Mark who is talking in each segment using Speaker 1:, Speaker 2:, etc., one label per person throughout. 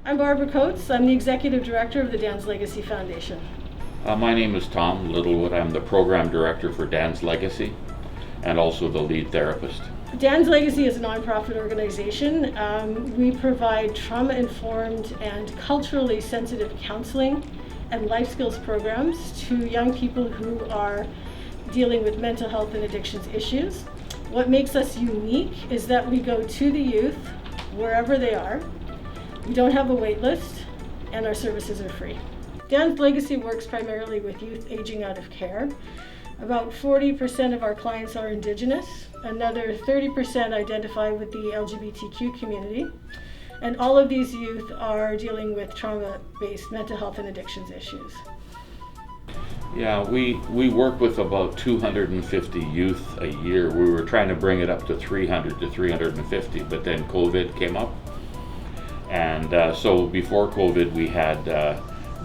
Speaker 1: I'm Barb Coates. I'm the Executive Director of the Dan's Legacy Foundation.
Speaker 2: My name is Tom Littlewood. I'm the Program Director for Dan's Legacy and also the lead therapist.
Speaker 1: Dan's Legacy is a nonprofit organization. We provide trauma-informed and culturally sensitive counseling and life skills programs to young people who are dealing with mental health and addictions issues. What makes us unique is that we go to the youth wherever they are. We don't have a wait list, and our services are free. Dan's Legacy works primarily with youth aging out of care. About 40% of our clients are Indigenous. Another 30% identify with the LGBTQ community. And all of these youth are dealing with trauma-based mental health and addictions issues.
Speaker 2: Yeah, we work with about 250 youth a year. We were trying to bring it up to 300 to 350, but then COVID came up. And so before COVID, we had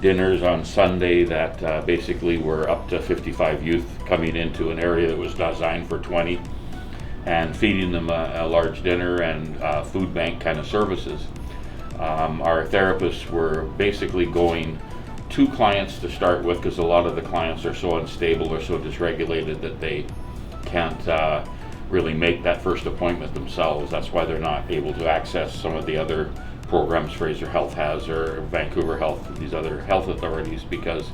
Speaker 2: dinners on Sunday that basically were up to 55 youth coming into an area that was designed for 20 and feeding them a large dinner and food bank kind of services. Our therapists were basically going to clients to start with because a lot of the clients are so unstable or so dysregulated that they can't really make that first appointment themselves. That's why they're not able to access some of the other programs Fraser Health has or Vancouver Health, these other health authorities, because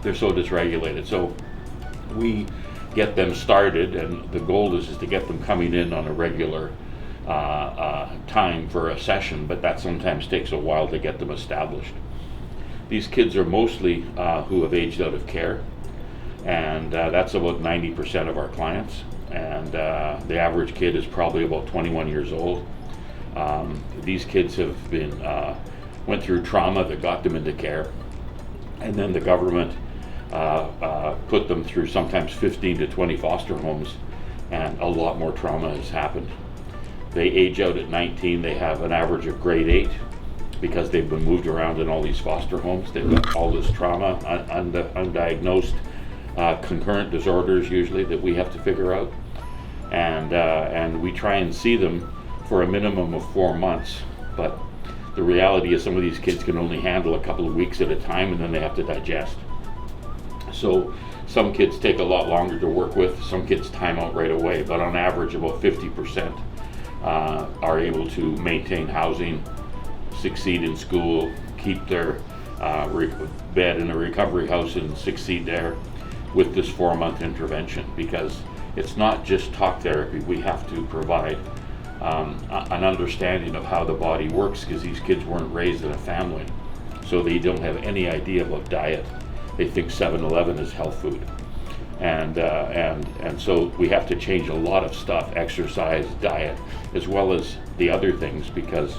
Speaker 2: they're so dysregulated. So we get them started, and the goal is to get them coming in on a regular time for a session, but that sometimes takes a while to get them established. These kids are mostly who have aged out of care, and that's about 90% of our clients, and the average kid is probably about 21 years old. These kids have been went through trauma that got them into care, and then the government put them through sometimes 15 to 20 foster homes, and a lot more trauma has happened. They age out at 19. They have an average of grade 8 because they've been moved around in all these foster homes. They've got all this trauma, undiagnosed concurrent disorders usually that we have to figure out, and we try and see them for a minimum of 4 months, but the reality is some of these kids can only handle a couple of weeks at a time, and then they have to digest. So some kids take a lot longer to work with, some kids time out right away, but on average about 50% are able to maintain housing, succeed in school, keep their bed in a recovery house and succeed there with this 4-month intervention, because it's not just talk therapy. We have to provide an understanding of how the body works, because these kids weren't raised in a family, so they don't have any idea about diet. They think 7-Eleven is health food, and so we have to change a lot of stuff: exercise, diet, as well as the other things, because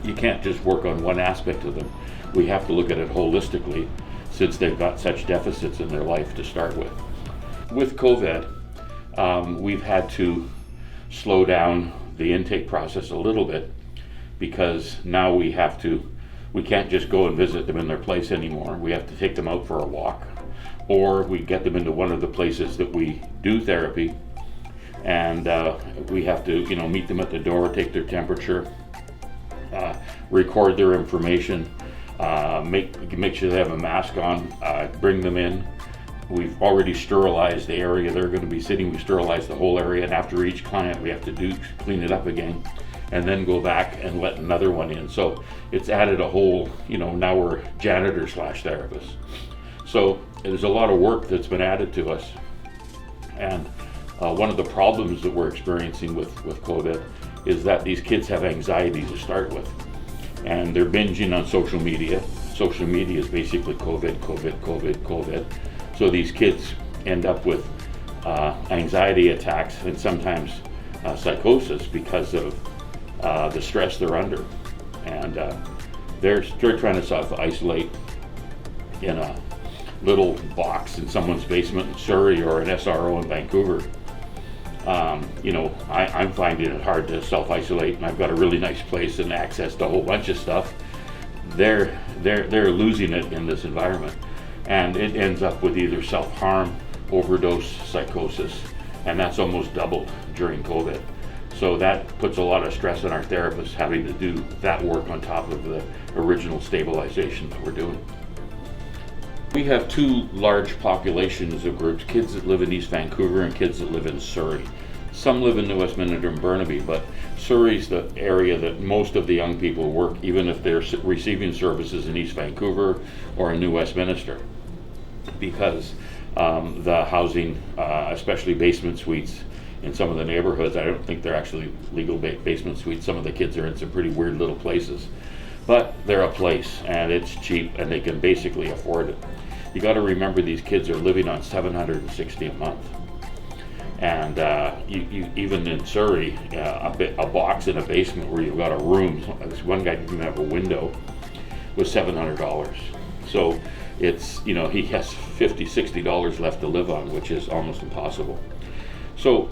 Speaker 2: you can't just work on one aspect of them. We have to look at it holistically, since they've got such deficits in their life to start with. With COVID, we've had to slow down the intake process a little bit, because now we can't just go and visit them in their place anymore. We have to take them out for a walk, or we get them into one of the places that we do therapy, and we have to meet them at the door, take their temperature, record their information, make sure they have a mask on, bring them in. We've already sterilized the area they're going to be sitting. We sterilized the whole area, and after each client we have to clean it up again, and then go back and let another one in. So it's added a whole, now we're janitor/therapists. So there's a lot of work that's been added to us. And one of the problems that we're experiencing with COVID is that these kids have anxiety to start with, and they're binging on social media. Social media is basically COVID. So these kids end up with anxiety attacks and sometimes psychosis because of the stress they're under. And they're trying to self-isolate in a little box in someone's basement in Surrey or an SRO in Vancouver. I'm finding it hard to self-isolate, and I've got a really nice place and access to a whole bunch of stuff. They're losing it in this environment. And it ends up with either self-harm, overdose, psychosis, and that's almost doubled during COVID. So that puts a lot of stress on our therapists having to do that work on top of the original stabilization that we're doing. We have two large populations of groups, kids that live in East Vancouver and kids that live in Surrey. Some live in New Westminster and Burnaby, but Surrey's the area that most of the young people work, even if they're receiving services in East Vancouver or in New Westminster, because the housing, especially basement suites in some of the neighborhoods, I don't think they're actually legal basement suites. Some of the kids are in some pretty weird little places, but they're a place and it's cheap and they can basically afford it. You got to remember these kids are living on $760 a month. And you even in Surrey, a box in a basement where you've got a room, this one guy didn't have a window, was $700. So it's, he has $50, $60 left to live on, which is almost impossible. So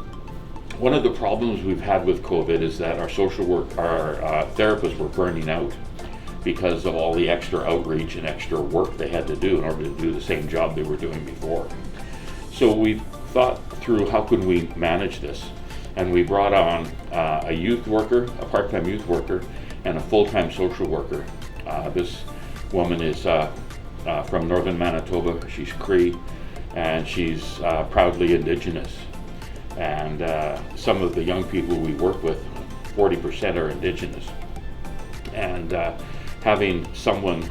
Speaker 2: one of the problems we've had with COVID is that our therapists were burning out because of all the extra outreach and extra work they had to do in order to do the same job they were doing before. So we thought through how could we manage this, and we brought on a youth worker, a part-time youth worker, and a full-time social worker. This woman is from northern Manitoba. She's Cree, and she's proudly Indigenous. And some of the young people we work with, 40% are Indigenous. And having someone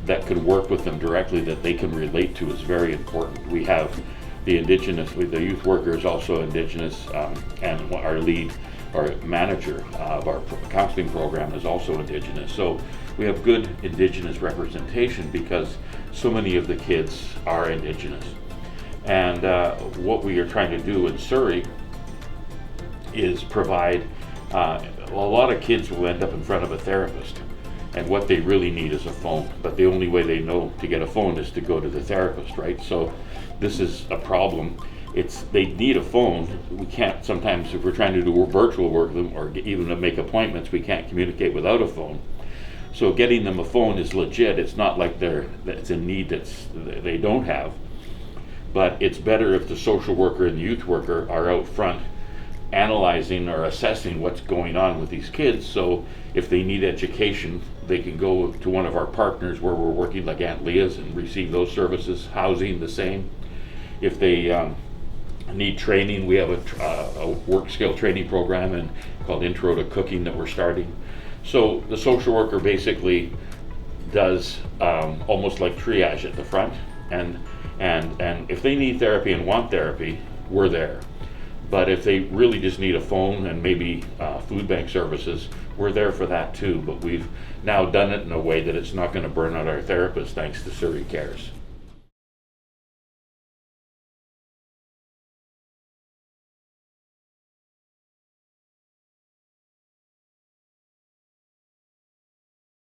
Speaker 2: that can work with them directly that they can relate to is very important. We have the youth worker is also Indigenous, and our lead or manager of our counseling program is also Indigenous. So we have good Indigenous representation because so many of the kids are Indigenous. And what we are trying to do in Surrey is provide, a lot of kids will end up in front of a therapist, and what they really need is a phone, but the only way they know to get a phone is to go to the therapist, right? So this is a problem. They need a phone. We can't, sometimes if we're trying to do virtual work with them or even to make appointments, we can't communicate without a phone. So getting them a phone is legit. It's not like it's a need they don't have. But it's better if the social worker and the youth worker are out front analyzing or assessing what's going on with these kids. So if they need education, they can go to one of our partners where we're working, like Aunt Leah's, and receive those services. Housing, the same. If they need training, we have a work skill training program called Intro to Cooking that we're starting. So the social worker basically does almost like triage at the front, and if they need therapy and want therapy, we're there. But if they really just need a phone and maybe food bank services, we're there for that too. But we've now done it in a way that it's not going to burn out our therapists, thanks to SurreyCares.